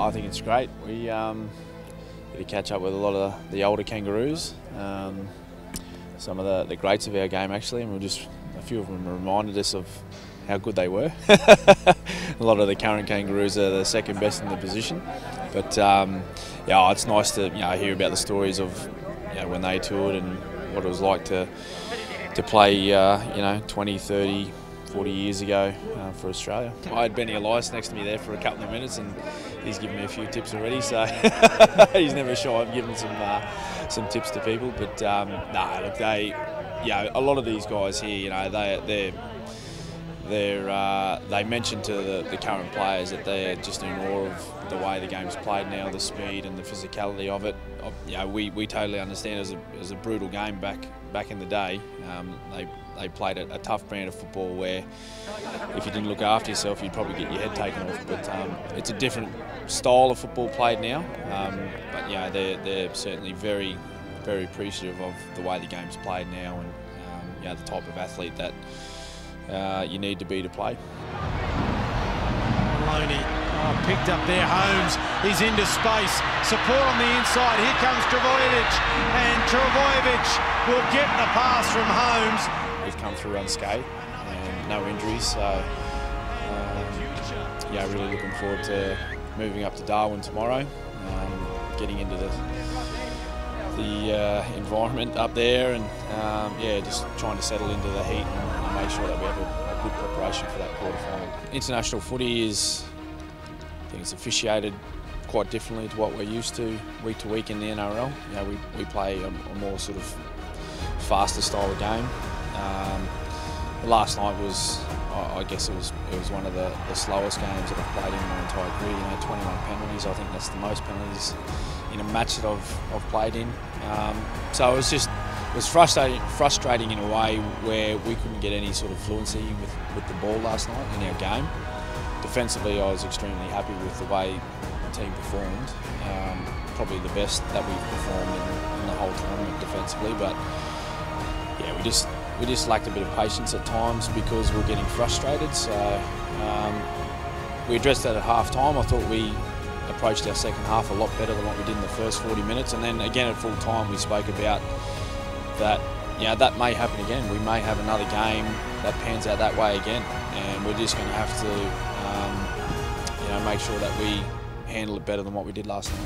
I think it's great. We get to catch up with a lot of the older Kangaroos, some of the greats of our game actually, and a few of them reminded us of how good they were. A lot of the current Kangaroos are the second best in the position, but yeah, it's nice to hear about the stories of when they toured and what it was like to play 20, 30, 40 years ago for Australia. I had Benny Elias next to me there for a couple of minutes, and he's given me a few tips already, so he's never shy of giving some tips to people. But look, a lot of these guys here, they mention to the current players that they're just in awe of the way the game's played now, the speed and the physicality of it. We totally understand it was a brutal game back in the day. They played a tough brand of football where if you didn't look after yourself, you'd probably get your head taken off. But it's a different style of football played now. But they're certainly very, very appreciative of the way the game's played now, and the type of athlete that you need to be to play. Maloney, picked up there, Holmes, he's into space, support on the inside, here comes Trbojevic, and Trbojevic will get the pass from Holmes. We've come through unscathed and no injuries, so really looking forward to moving up to Darwin tomorrow, getting into the environment up there, and just trying to settle into the heat and make sure that we have a good preparation for that quarter-final. International footy I think it's officiated quite differently to what we're used to week in the NRL. We play a more sort of faster style of game. Last night was, I guess it was one of the slowest games that I've played in my entire career. 21 penalties. I think that's the most penalties in a match that I've played in. So it was frustrating in a way where we couldn't get any sort of fluency with the ball last night in our game. Defensively, I was extremely happy with the way the team performed. Probably the best that we've performed in the whole tournament defensively, but we just lacked a bit of patience at times because we're getting frustrated. So we addressed that at half time. I thought we approached our second half a lot better than what we did in the first 40 minutes, and then again at full time we spoke about that. That may happen again. We may have another game that pans out that way again, and we're just going to have to make sure that we handle it better than what we did last night.